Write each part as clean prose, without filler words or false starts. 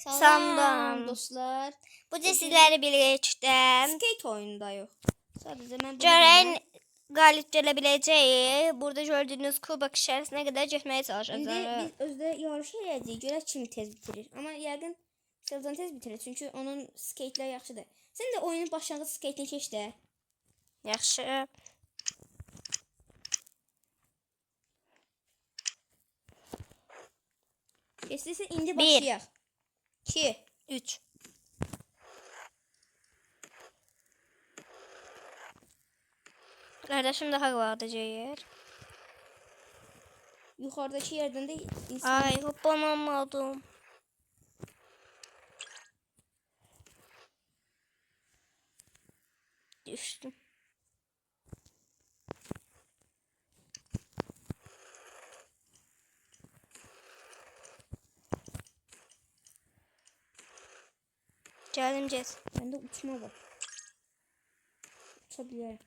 Salam dostlar. Bu sizlerle birlikte Skate oyununda yok. Sadece ben Ceren galip gelebileceği burada gördüğünüz kubak içerisine kadar geçmeye çalışacağız. İndi biz özde yarışı eləyəcəyik. Görək kim tez bitirir. Ama yəqin Selcan tez bitirir. Çünkü onun skate'lər yaxşıdır. Sen de oyunun başlanğıc skate'ini keç də. Yaxşı. İstəyirsə indi başlayaq. 2 3 Kardeşim daha vardı. Yuxarıdakı yerdən də Ay hoppanamadım. Düştüm. Geldim Cez. Bende uçma var. Uçabilirim.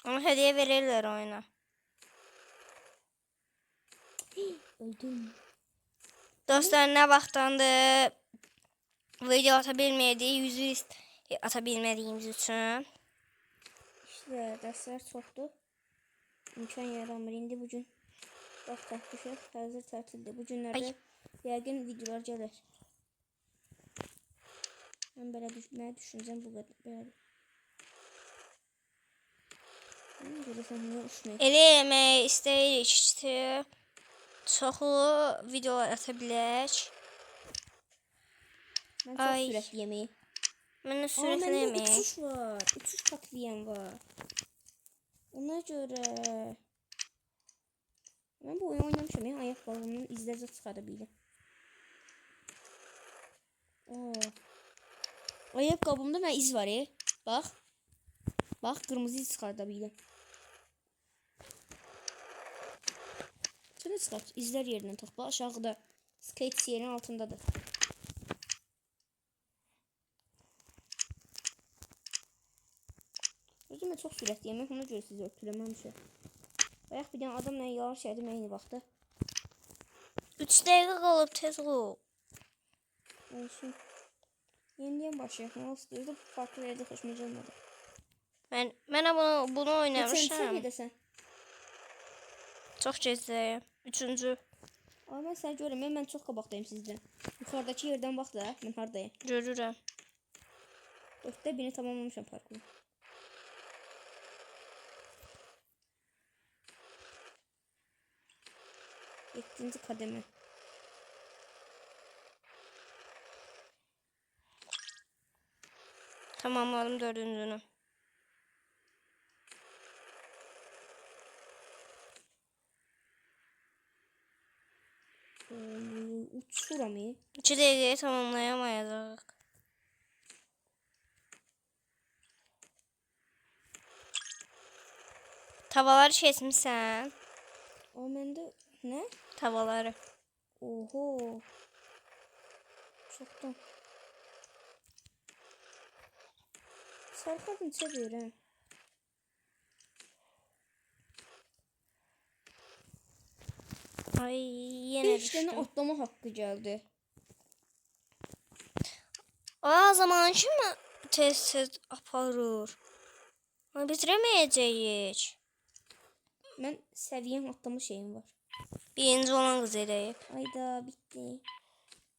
Onu hediye verirler oyuna. Öldüm. Dostlar ne vaxtdandı video atabilmediği yüzü atabilmediğimiz için. İşte dersler çoxdur. İmkan yaramır. İndi bugün vaxt tapmışıq. Hazır tətildə. Bu günlərdə yəqin videolar gəlir. Mən belə düşüncəm bu qədər. Belə. Görəsən niyə uçmayıb? Elə eləmək istəyirik ki, çoxlu videolar atabilək. Mən çox sürətli yemeği. Mən də sürətli yemeği. Uçuş var. Uçuş katliyen var. Ona göre ben bu oyunu oynamışım ya. Ayakkabımın izleri çıkarabilirim. Ayakkabımda ben iz var ya. Bak. Bak kırmızı iz çıkartabilirim. Şöyle çıkart. İzler yerinden takla. Aşağıda. Skate yerin altındadır. Özümə çox sürətliyəm. Ona görə sizi ötürəməmişəm. Bayaq bir dənə adamla yarış edim eyni vaxtda. 3 dəqiqə qalıb tez ol. Olsun. Yenidən başlayaq. Nə istəyirdi? Farklı yerdə xoşuma gəlmədi. Mən bunu oynamışam. Sən gedəsən. Çox gecəyəm. 3-cü. Amma mən səni görürəm. Mən çox qabaqdayım sizdən. Yuxarıdakı yerdən bax da. Mən hardayım? Görürəm. 4də birini tamamlamışam parkuru. Yedinci kademe. Tamamladım 4-cünü. Uçuram ya. 2 dəqiqəyə tamamlayamayacaq. Tavalar kesmişsən. O məndə ne? Tavaları. Oho. Çoktan. Sarkadın çevir ha. Ay yine 5 tane düştüm. atlama hakkı geldi. O zaman kimi tez aparır? Ama bitiremeyeceğiz. Ben seviyem atlama şeyim var. Birinci olan kız eləyib. Ayda bitti.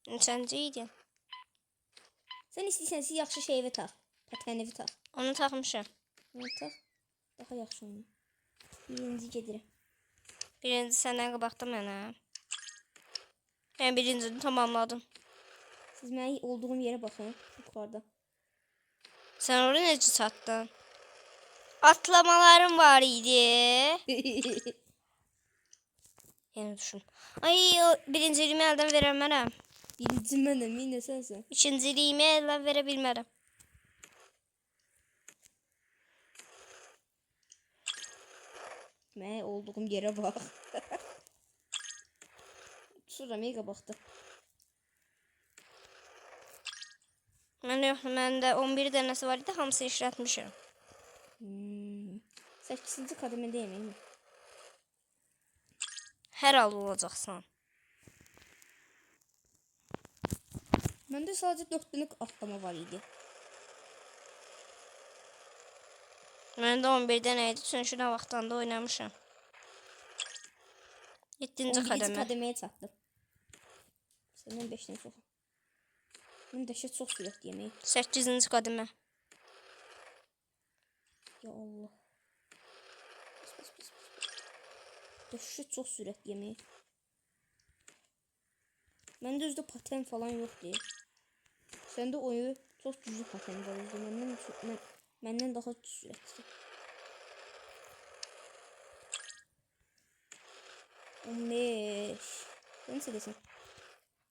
Neçənciydin? Sen istəyirsən yaxşı şeyi tak. Pateni tak. Onu taxmışam. Onu tak. Daha yaxşı oyna. Birinci gedirəm. Birinci səndən qabaqda mənəm. Ben birincini tamamladım. Siz mənə olduğum yere bakın. Yukarıda. Sen oraya necə çatdın? Atlamalarım var idi. Yeni düşün. Ay o birinciliğimi elden veremərəm. Birinci mənəm, yine sensin. İkinciliğimi elden verə bilmərəm. Mənə olduğum yere bak. Şurada mega baktı. Məndə 11 dənəsi var idi, hamısı işlətmişəm. 8-ci kademedeyim mi? Hər hal olacaqsan. Məndə sadəcə 4 dənə atlama var idi. Məndə 11 dənə idi, çünki nə vaxtdan da oynamışam. 7-ci 11-ci qədəmə. qədəməyə çatdım. Səndən 5 dənə çox. Mən dəhşət çox sürət yemək. 8-ci qədəmə. Ya Allah. Dəhşət çox sürət yemək. Məndə özdə paten falan yoxdur. Səndə oyun çox güclü paten var özdə. Məndən daha sürətli. 15. Nəsə desən.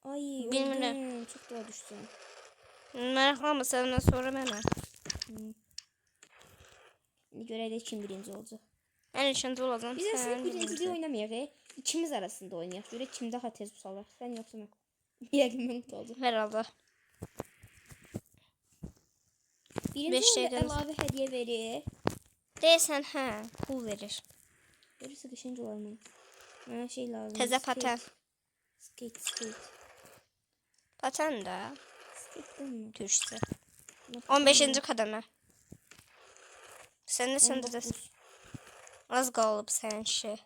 Ay, Bilmirəm. öldüm. Çox daha düşdüm. Maraqlanma, səndən sonra mənəm. İndi görək də kim birinci olacaq. Mən ikinci olacağım. Biz Sən əslində birinciliyi oynamayaq. İkimiz arasında oynayaq. Görək kim daha tez salır. Sən yoxsa mən. Yəqin mən olacaq. Hər halda. Birinci Beş olanda dəqiqəmiz- əlavə hədiyyə verir. Deyəsən, hə, pul verir. Verirsə qəşəng olar mənə. Mənə şey lazım. Təzə paten. Skate. Paten də. Skate değil mi? Türkçə. 15-ci qədəmə. Sən də sən də 19. az qalıb sənin şey.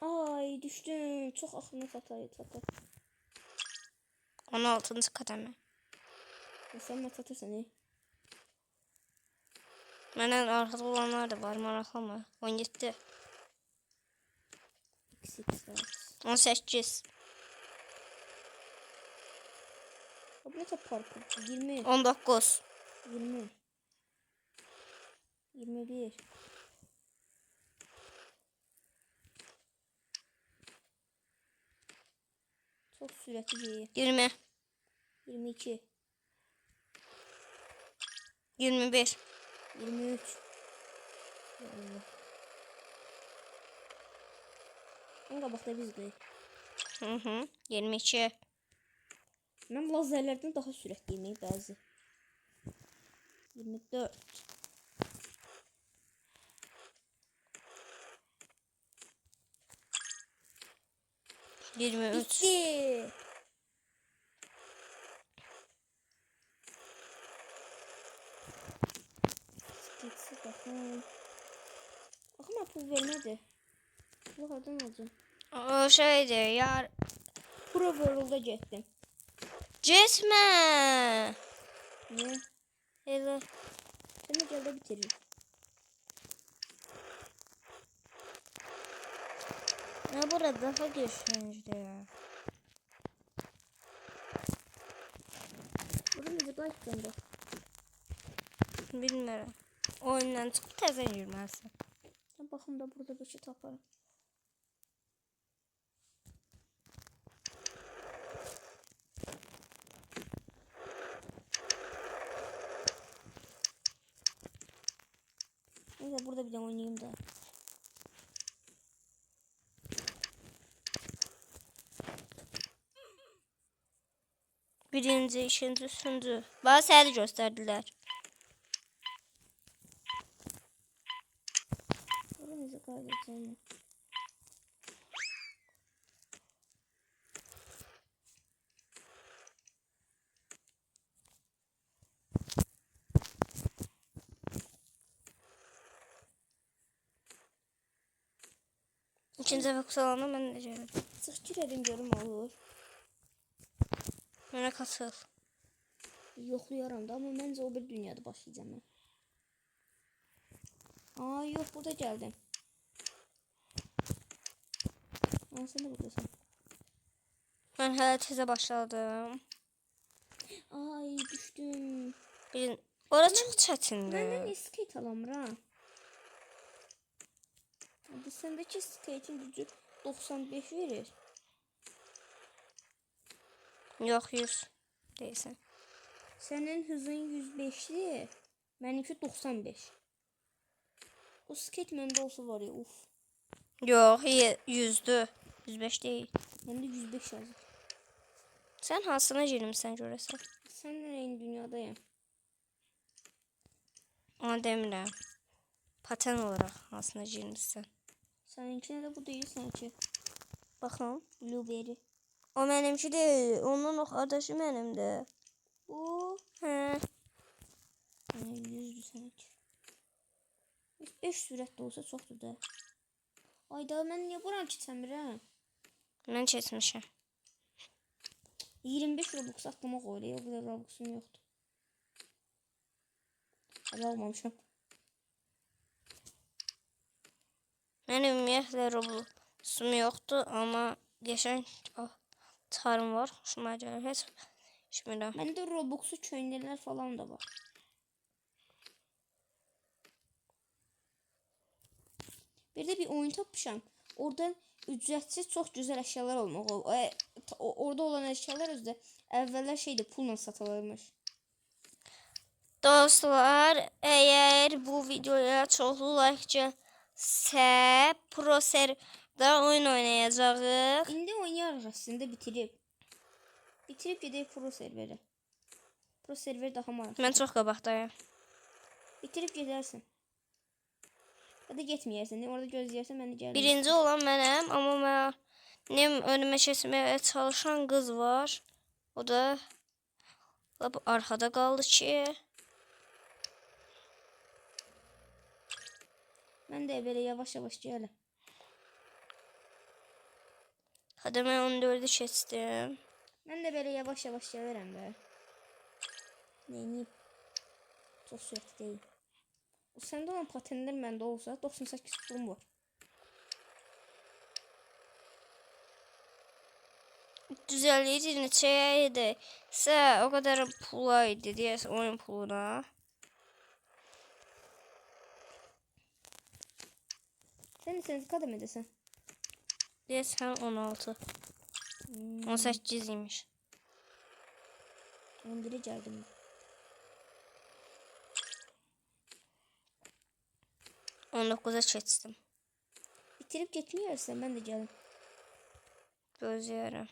Ay, düşdüm. Çox axırına çatır. 16-cı qədəmə. Sən mən çatırsan, Məndən arxada olanlar da var, maraqlanma. 17. XX. 18. Bu ne çok parkur? 20. 19. 20. 21. Çok süratli değil. 20. 22. 21. 23. Ya Allah. En qabaqda bizdik. 22. Mən lazerlərdən daha sürətliyim bəzi. 24. Bitti. Gitsin baxın. Baxın, pul vermədi. Bu hardan alacağım? O şeydir ya. Pro World'a getdim. Getmə. Niyə? Elə. Sən də gəldə bitirir. Ya burada daha geçmişdir. Burada necə qayıtdım da? Bilmirəm. Oyundan çıxıb təzə girməlisən. Sən baxım da burada bir şey taparım. Neyse burada bir de oynayayım da. Birinci, ikinci, üçüncü. Bana səni göstərdilər. Burada necə qaydacağım? İkinci dəfə qısalanda mən də gəldim. Çıx girədim görüm olur. Mənə qatıl. Yoxlayaram da, amma məncə o bir dünyada başlayacağım mən. Aa, yox, burada gəldim. Aa, sən də buradasın. Mən hələ təzə başladım. Ay, düşdüm. Ora çox çətindir. Məndən skate alamıram. Hadi səndəki skate'in gücü 95 verir. Yox, 100 deyirsən. Sənin hızın 105'dir. Mənimki 95. O skate məndə olsa var ya, uf. Yox, 100'dür. 105 deyil. Məndə 105 yazır. Sən hansına girmişsən görəsən? Sən eyni dünyadayım. Ona demirəm. Paten olaraq hansına girmişsən? Səninkinə də bu deyil sanki. Baxın. Blueberry. O benimki değil. Onun o kardeşi benimdi. Bu He. 100'dür səninki. 5 sürətdə olsa çoxdur da. Ayda mən niyə buranı keçəmirəm? Ben çekmişim. 25 Robux aklıma koydu. O kadar Robux'um yoktu. Hadi almamışım. Benim ümumiyyətlə Roblox'um yoktu ama geçen tarım var. Hoşuma gəlir. Heç içmirəm. Bende Robux'u köynələr falan da var. Bir de bir oyun tapmışam. Orada ücretsiz çok güzel eşyalar olmalı. Orada olan eşyalar özde evveler şeyde pulla satılırmış. Dostlar, eğer bu videoya çoxlu like gəlsə, Pro Server'da oyun oynayacağıq. İndi oynayarıq aslında bitirip. Bitirip gedək Pro Server'e. Pro Server daha maraqlı. Mən çox qabaqdayım. Bitirip gedərsən. Ya da getməyərsən. Orada gözləyərsən mən də gəlim. Birinci olan mənəm, amma mənim önümə keçməyə çalışan qız var. O da lap arxada qaldı ki. Mən də belə yavaş-yavaş gələm. Hadi mən 14'ü keçdim. Mən də belə yavaş-yavaş gəlirəm də. Neyini? Çox sürətli deyil. Səndə olan patenlər məndə olsa 98 pulum var. 350 neçəydi? Sə o qədər pula idi deyəsən oyun puluna. Sən kadar edesən? Deyəsən 16. 18 imiş. 11'e gəldim. On 19'a keçdim. Bitirib getməyərsən mən də gəlim. Gözləyirəm.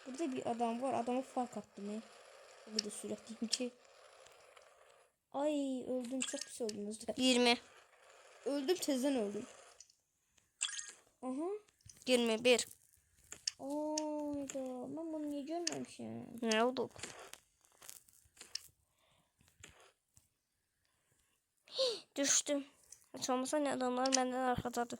Burada bir adam var. Adama fark attım. O kadar sürətliyim ki. Ay öldüm. Çok pis öldüm. 20. Öldüm tezden öldüm. Aha. 21. Ayda. Ben bunu niye görmemişim? Ne oldu? Düştüm. Hiç olmasa ne adamlar benden arkadadır.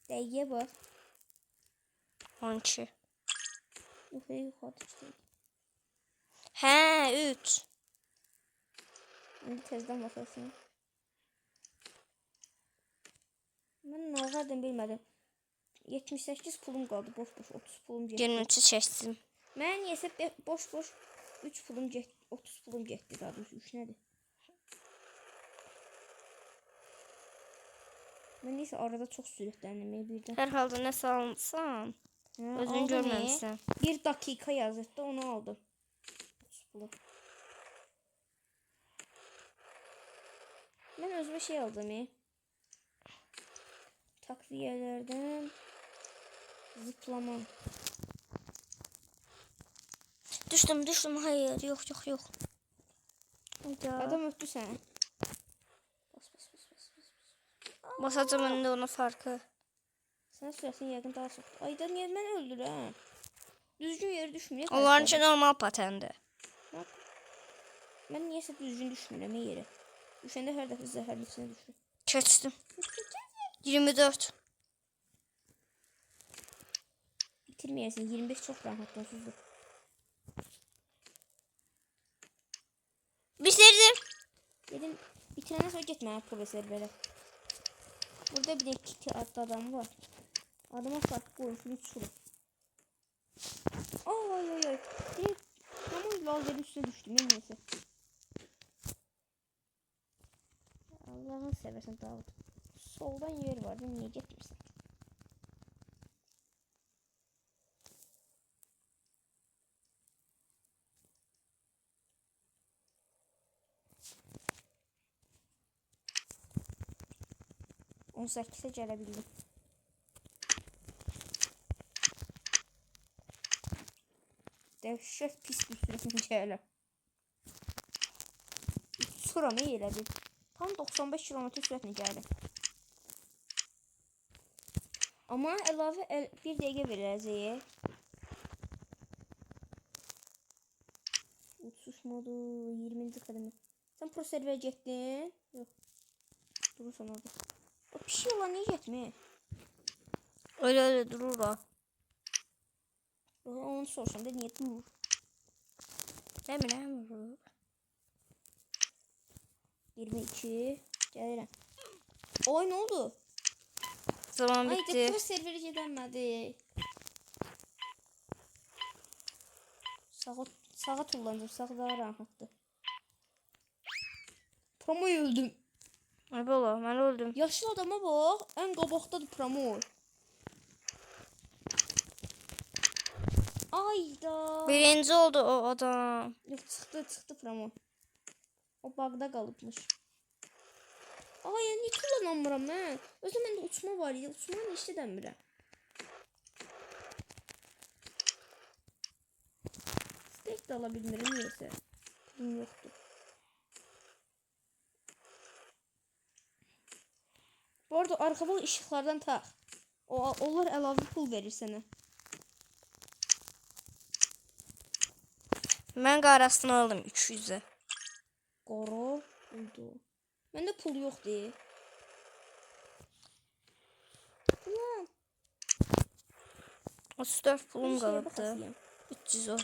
Dəqiqəyə bak. 12. Yuxarı çıxdı. Hə, 3. İndi tezdən baxarsın. Mən nə oldu bilmədim. 78 pulum qaldı. Boş 30 pulum getdi. 23'ü keçdim. Mən yesib boş 3 pulum getdi. 30 pulum getdi daha doğrusu 3 nədir? Mən neysə arada çox sürətləndim birdən. Hər halda nə salsan, özün görməmişsən. 1 dakika yazırdı, onu aldım. 30 pulum. Mən özümə şey aldım. Takviyelerden zıplama. Düştüm. Hayır, yok. Hayda. Adam öptü seni. Bas. Basacağım önünde onun farkı. Sen süresin yakın daha çok. Ayda niye ben öldür ha? Düzgün yere düşmüyor. Onların için normal patendi. Bak. Ben niyeyse düzgün düşmürəm yere. Düşəndə hər dəfə zəhərli içine düşür. Keçdim. 24. Bitirməyəsin. 25 çok rahat onsuzdur. Bitirdim. Dedim bitirenden sonra gitme profesör böyle. Burada bir de iki adlı adam var. Adama farklı koymuşum 3 şurada. Ay. Direkt tam lalların üstüne düştüm en neyse. Allah'ını seversen Davut. Soldan yer var değil mi? Niye getirsin? On 18'e gelebildim. Dehşet pis bir süresin şeyler. uçuram elə bil. Tam 95 km sürətlə gəldim. Amma əlavə 1 dəqiqə verəcək. Uçuş modu 20-ci qədəmə. Sən pro serverə getdin? Yox. Durursan orada. O pişik olan niyə getmir? Öyle durur o. Onu sorsan da niyə durur? Ne bileyim. 22. Gəlirəm. Oy, nə oldu? Zaman Ay, bitti. pro serverə gedəmədi. Sağa tullandım. Sağ daha rahatdır. Promoy öldüm. Ay bala, ben öldüm. Yaşlı adama bax. Ən qabaqdadır Promoy. Ayda. Birinci oldu o adam. Yox, çıxdı Promoy. O bağda qalıbmış. Ay, niyə tullanamıram mən? Özü məndə uçma var idi. Uçmanı işdə dəmirəm. Steak də ala bilmirəm niyəsə. Pulum yoxdur. Bu arada arxabalı işıqlardan tax. Onlar əlavə pul verir sənə. Ben qarasını aldım 300'e. Qara oldu. Məndə pul yoxdur. Ulan. 34 pulum Bir şeye qalıbdı. baxasıyam. 300 o.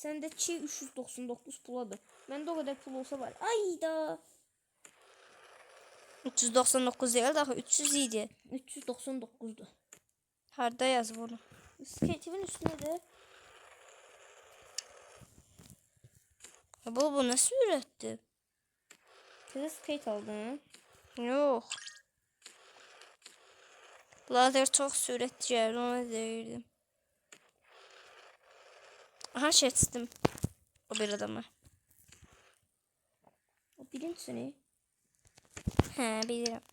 Səndəki 399 puladır. Məndə o qədər pul olsa var. Ayda. 399 değil daha 300 idi. 399'dur. Harda yazıb onu. Skate'in üstüne de Bu ne sürətti? tezə skate aldın. Yox. Lazer çox sürətli gəldi, ona deyirdim. Aha, keçdim. O bir adamı. O birincisini Hə, bilirəm.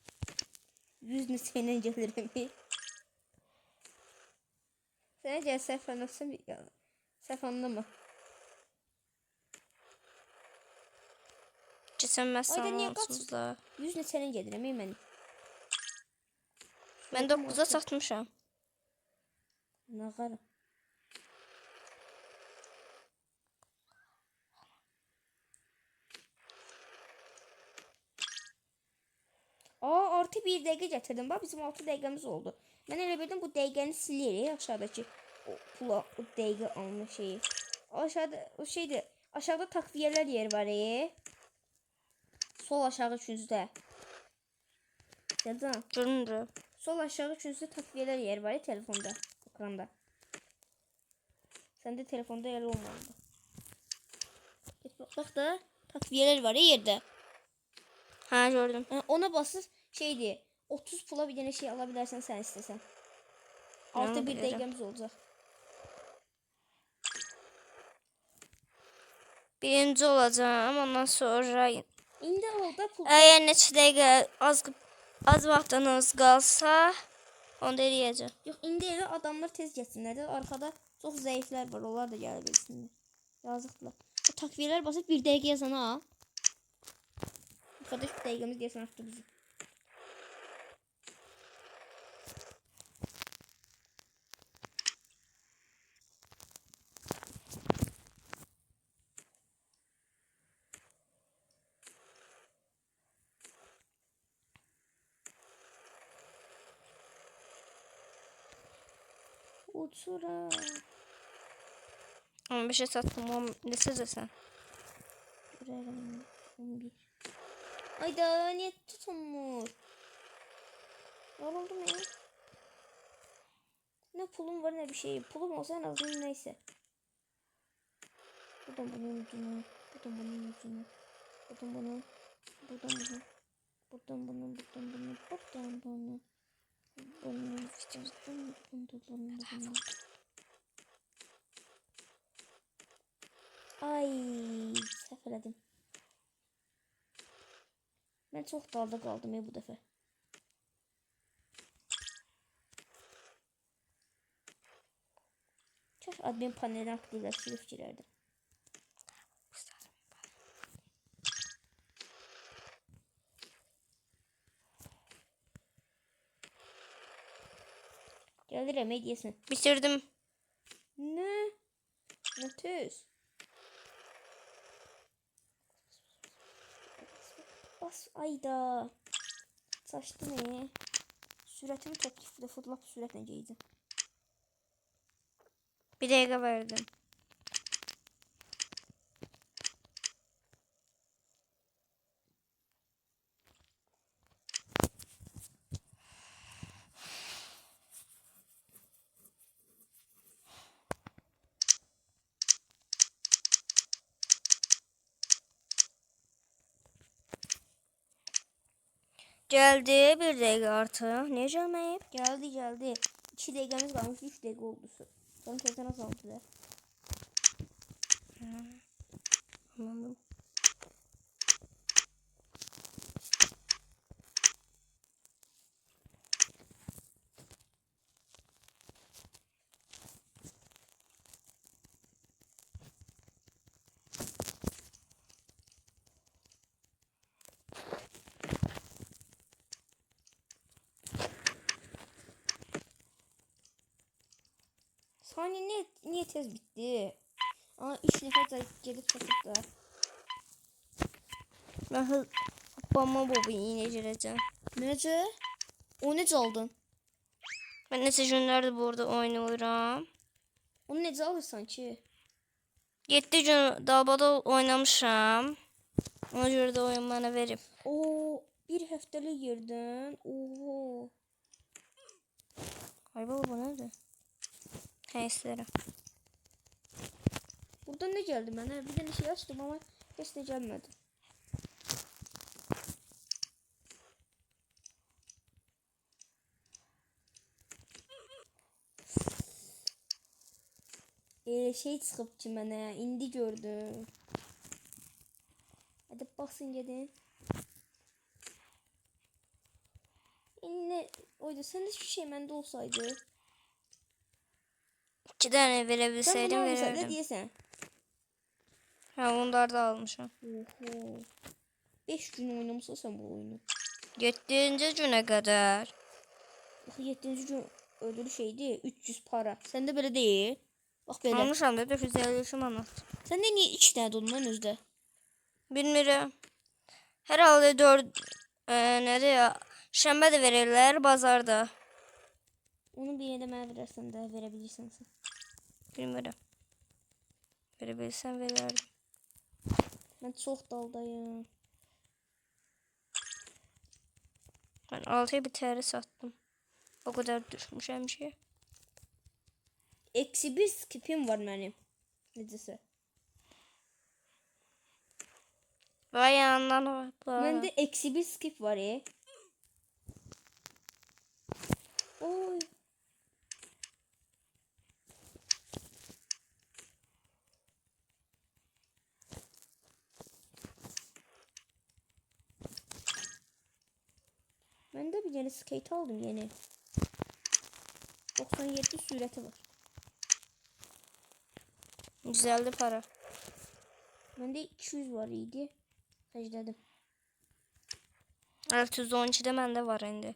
100 neçəyə gəlirəm. Sənə gəl səhv anlatsam, səhv anlama. Keçənməzsən Ayda niyə onsuzlar. 100 neçəyə gedirəm mən. Mən 9'a çatmışam. Nağara. Artı 1 dəqiqə gətirdim. Bax, bizim 6 dəqiqəmiz oldu. Mən elə bildim bu dəqiqəni silərik aşağıdakı o pula, o dəqiqə alma şeyi. Aşağıda o şeydir. Aşağıda takviyelər yer var. Sol aşağı üçüncüdə. Gəldən. Görünür. Sol aşağı üçüncüdə takviyelər yer var telefonda, ekranda. Səndə telefonda yer olmalıdır. Bax da takviyelər var yerdə. Ha, gördüm. Ona basır şeydir. 30 pula bir dənə şey ala bilərsən sən istəsən. Artı 1 dəqiqəmiz olacaq. Birinci olacağım, ondan sonra İndi orada pul. eğer neçə dəqiqə az vaxtınız qalsa, onda eləyəcəm. Yox, indi elə adamlar tez getsinlər də. Arkada çox zəiflər var, onlar da gələ bilsinlər. Yazıqlar. O takviyelər basıb 1 dəqiqə yazana ha. Arkadaş 1 dəqiqəmiz gəlsin artıq bizim. Uçura. 15'e sattım, 10 desene sen. Buraya 11. Ayda niye tutulmuş? Yoruldum ya. Ne pulum var ne bir şey. Pulum olsa en azından neyse. Buradan bunun ucunu. Buradan bunun ucunu. Buradan bunun. Buradan bunun. Buradan bunun. Buradan bunun. Buradan bunun. Bunun. Ay, səhv elədim. Mən çox dalda qaldım bu dəfə. Kaş admin panelini aktivləşdirib girərdim. Gəlirəm, deyəsən. Bitirdim. Nə? Nə tüz? Bas, ayda. Saçdı ne? Sürətimi toplayıb da fırlap sürətlə geydim. Bir dakika verdim. Geldi bir dakika artık. Niye gelmeyip? Geldi. 2 dəqiqəmiz qalmış, 3 dəqiqə oldu. Son tezden azaldılar. Anladım. Saniye niye tez bitti? Aa 3 nəfər da gedib çatıb da. Ben babama bu yine gireceğim. Necə? O necə aldın? Ben neçə günlərdir burada oynuyorum. Onu necə alırsan ki? 7 gün dalbada oynamışam. Ona göre de oyun bana verip. Oo, bir həftəlik yerdən. Oho. Ay baba bu nerede? Neyse. Burada ne geldi mənə? Bir dənə şey açdım ama heç nə gəlmədi. Şey çıxıb ki mənə, indi gördüm. Hadi basın gedin. İndi oydu, sən də şu şey məndə olsaydı. 2 tane Sən verebilseydim bunu alırsan da verirdim. deyəsən. Ha bunları da almışım. Oho. 5 gün oynamışsan sən bu oyunu. 7. güne kadar. 7. gün ödülü şeydi, 300 para. Səndə belə deyil. Bax belə. Almışam da 450 manat. Səndə niyə 2 dənə dolman özdə? Bilmiyorum. Herhalde 4 nerede ya? Şembe de verirler bazarda. Onu bir yerdə mənə verərsən də, verə bilirsən sən. Bilmiyorum. Verebilsem verirdim. Mən çox daldayım. Ben 6'ya bir TR sattım. O kadar düşmüşüm şey. Eksi 1 skipim var mənim. Necəsə. Vay yandan hopla. Məndə eksi 1 skip var Oy. Mən də bir dənə skate aldım yeni. 97 sürəti var. Güzeldi para. Məndə 200 var idi. Xərclədim. 612'de bende var indi.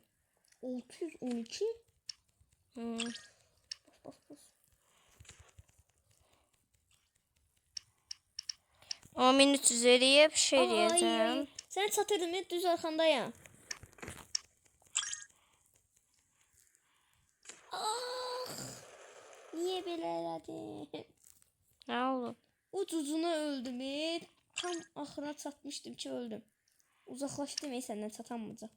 612. Hmm. Bas. O 1350'ye bir şey diyeceğim. Sen satırdın mı? Düz arkandayım. Ah! Niye böyle elədin? Ne oldu? Ucuzuna öldüm. Tam axırına çatmışdım ki öldüm. Uzaklaşdım senden çatamayacağım.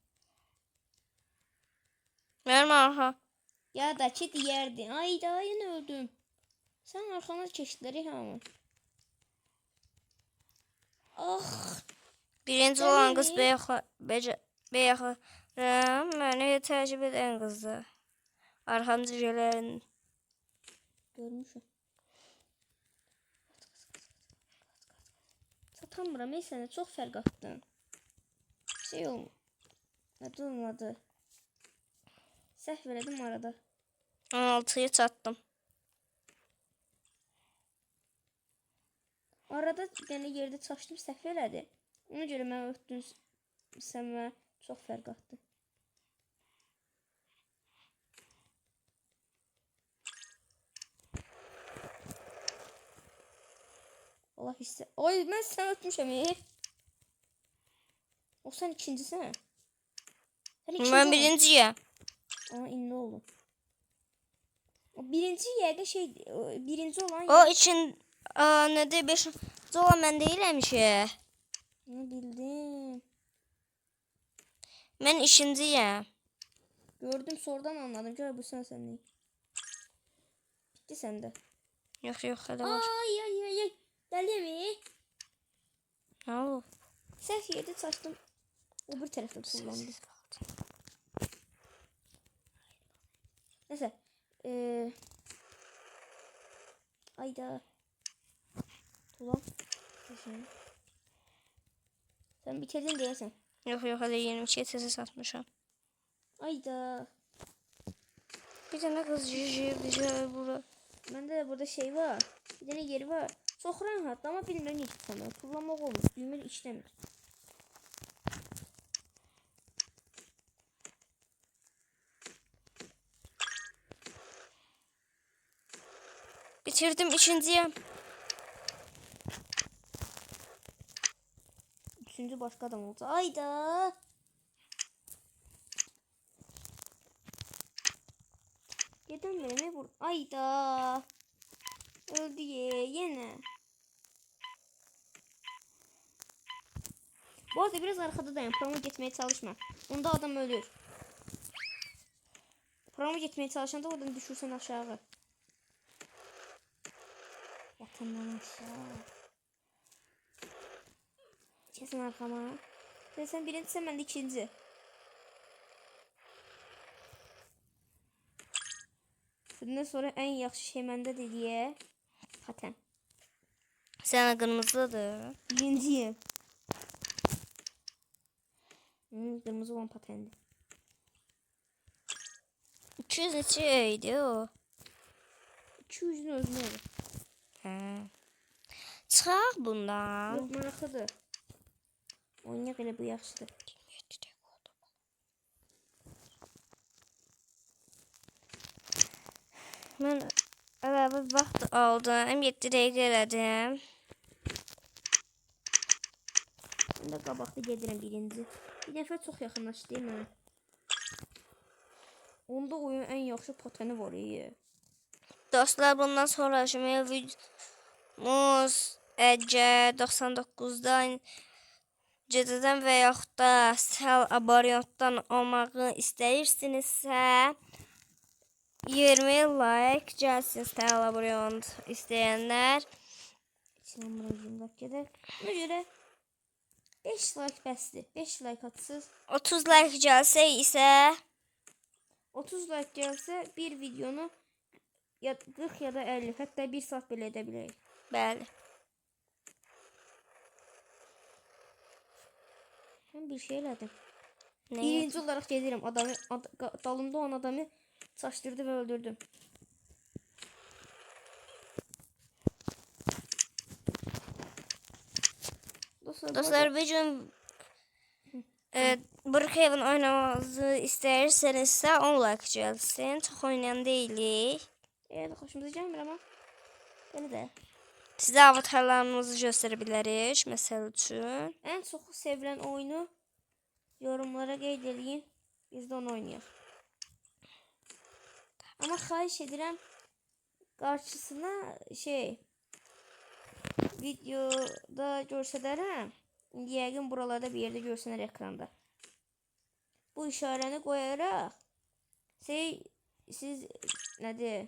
Verme arka. Ya da ki diyerdin. Ay daha yeni öldüm. Sen arkana keçdləri hamı. Ah! Birinci Sen olan neyini? kız beyakı. Beni tercih eden kızdı. Arkamcıların. Görmüşüm. Satamıram. Sənə çox fərq atdın. Şey olma. Nədir onun adı? Səhv elədim arada. 16'yı sattım. Arada yəni yerdə çaşdım, səhv elədi. Ona görə mən ötdüm sənə çox fərq atdı. Allah hissə. Ay mən sən ötmüşəm. O sən ikincisən. Sən ikinci Ben olan. birinciyim. Aa indi oldu. O birinci yerde şey birinci olan O için ne de 5. olan ben değilim ki. Ne bildim. Ben ikinciyim. Gördüm sonradan anladım. Gör bu sen değil. Bitti sende. Yok yok hadi var. Ay ay ay ay. Deli mi? Ne oldu? Səhv yerdə çaşdım. O bir tərəfdə tullandı. Neyse. Ayda. Tulan. Sen bitirdin deyəsən. Yok yok hadi 22 tezi satmışım. Ayda. Bir tane kız bir burada. Bende de burada şey var. Bir tane yeri var. Çok rahat ama bilmiyorum ne tutamıyor. Kullanmak olmuş. Düğme işlemiyor. Bitirdim ikinciyim. Üçüncü başka adam oldu. Ayda. Neden beni vur? Ayda. Öldü yine. Bu arada biraz arkadayım. Promo gitmeye çalışma. Onda adam ölür. Promo gitmeye çalışanda oradan düşürsen aşağı. Yatından aşağı. Kesin arkama. Sen birincisi ben de ikinci. Bundan sonra en yaxşı şey məndə dediye paten. Sen kırmızıdır. Birinciyim. Kırmızı olan patendi. 200 neçəydi o? 200'ün özünü olur. Hə. Çıxaq bundan. Yok maraqlıdır. Oynayaq elə bu yaxşıdır. 27 dəqiqə oldu. Mən əlavə vaxt aldım. 7 dəqiqə elədim. Ben de qabaqda gedirəm birinci. Bir dəfə çox yaxınlaşdı değil mi? Onda oyun en yaxşı pateni var iyi. Dostlar bundan sonra şimdi videomuz əgər 99'dan gecədən və yaxud da sel abonentdən olmağı istəyirsinizsə 20 like gəlsin sel abonent istəyənlər. İnanmıram dakikada. Buna göre 5 like bəsdir. 5 like atsız. 30 like gəlsə isə 30 like gelse bir videonu ya 40 ya da 50 hatta 1 saat bile edebiliriz. bəli. Ben bir şey elədim. Nə Birinci olarak gedirəm. Dalımda olan adamı saçtırdı ve öldürdüm. Dostlar videom Brookhaven oynamamızı istəyirsinizsə 10 like gəlsin. Çox oynayan deyilik. Evet hoşumuza gelmir ama. Beni de. Sizə avatarlarımızı göstərə bilərik məsəl üçün. En çok sevilen oyunu yorumlara qeyd edin. Biz de onu oynayaq. Ama xahiş edirəm karşısına şey videoda görsədərəm. İndi yəqin buralarda bir yerde görsənər ekranda. Bu işarəni qoyaraq siz nədir?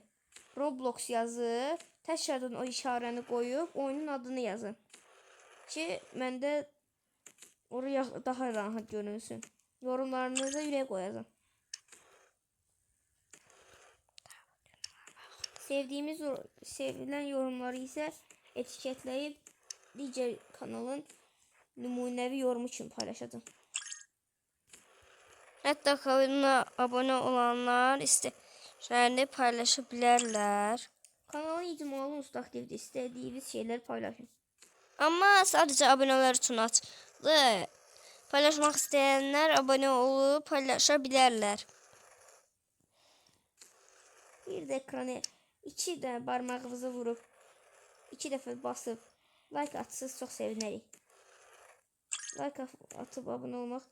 Roblox yazıb, təkrardan o işarəni qoyub oyunun adını yazın. Ki məndə oraya daha rahat görünsün. Yorumlarınıza ürək qoyacağım. Sevilen yorumları ise etiketleyip digər kanalın nümunəvi yorumu için paylaşacağım. Hətta kanalına abunə olanlar istəklərini paylaşa bilərlər. Kanalın icmalı müstakildir. İstədiyiniz şeyler paylaşın. Amma sadəcə abunələr üçün açıqdır. Paylaşmaq istəyənlər abunə olub paylaşa bilərlər. Bir de ekranı 2 de parmağınızı vurup 2 dəfə basıb Like atsız çox sevinərik. Like atıp abone olmaq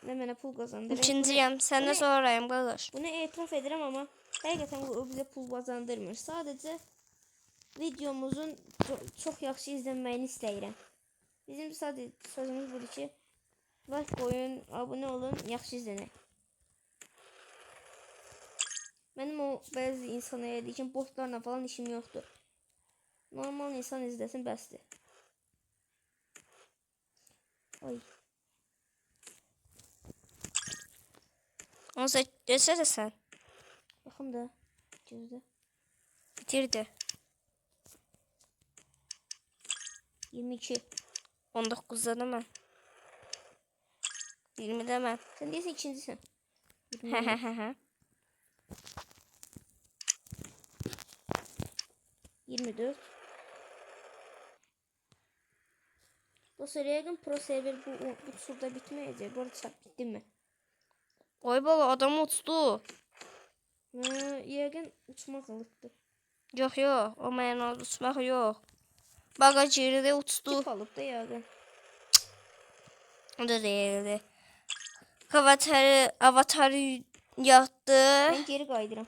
və mənə pul qazandırır. İkinciyəm. Səndən sonrayım qardaş. Bunu etiraf edirəm amma həqiqətən o bizə pul qazandırmır. Sadəcə videomuzun çox yaxşı izlənməyini istəyirəm. Bizim sadəcə sözümüz budur ki, like qoyun, abone olun, yaxşı izlənək. Mənim o bəzi insana dediyi ki, botlarla falan işim yoxdur. Normal insan izləsin bəsdir. Ay. 18 desene sen. Baxım da. Gözdə. Bitirdi. 22. 19'da da mən. 20'de mən. Sən deyirsən ikincisən. Hehehehe. 24. Dostlar yəqin pro server bu turda bitməyəcək. Bu arada çap bitdi mi? Oy baba adam uçtu. Yəqin uçmaq alıbdır. Yok yok. O mənə uçmaq yok. Bagaj yerinde uçtu. Tip alıp da yəqin. O da değildi. Avatarı yattı. Ben geri qayıdıram.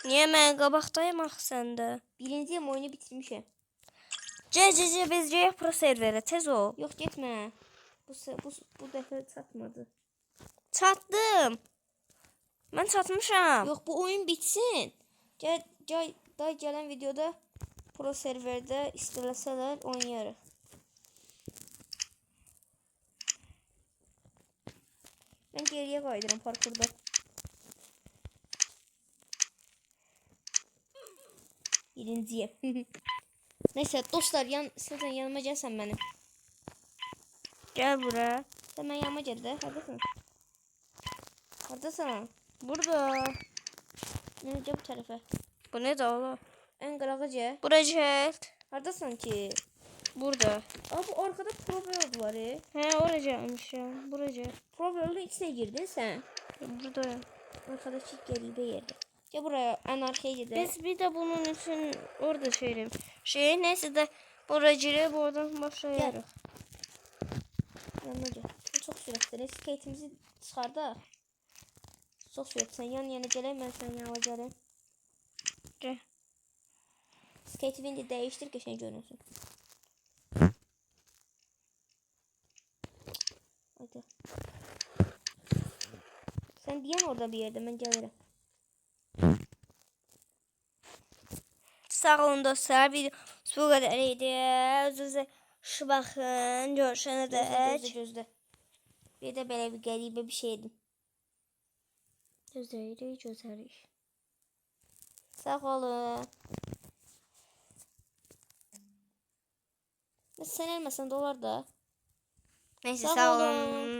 Niye mən qabaqdayım axı səndə? Birinciyim oyunu bitirmişəm. Cəcəcə biz girək pro serverə tez ol. Yox getmə. Bu dəfə çatmadı. Çatdım. Mən çatmışam. Yox bu oyun bitsin. Daha gələn videoda pro serverdə istəsələr oynayarıq. Ben geriye qayıdıram parkurda. Birinciyim. Neyse dostlar sen yanıma gəlsən mənim. Gel buraya. Sen mən yanıma gəl də. Haradasın? Haradasın? Burada. Necə bu tərəfə? Bu ne de oğlum? Ən qırağa gəl. Buraya gel. Haradasın ki? Burada. Aa bu arkada Pro World var ya. He oraya gelmişim. Buraya gel. Pro World'un içine girdin sen. Buradayım. Arkadaşı geribe yerde. Gel buraya anarxiye gidelim. Biz bir de bunun için orada şeyim. Neyse de buraya girip oradan başlayarız. Yanına gel. Çok sürətli. Skate'imizi çıxardaq. Çok sürətli. Sen yan gələk, mən sən yana gələm. Gel. Skate'i indi değiştir geçen görünsün. Hadi. Sen diyen orada bir yerde ben gelirim. Sağ olun dostlar. Bu kadar idi. Özünüze şu bakın. Görüşene dek. Gözde. Bir de böyle bir qəribə bir şeydim. Gözlerik, gözlerik. Sağ olun. Sen ölmesen dolar da. Neyse Sağ sağ olun. olun.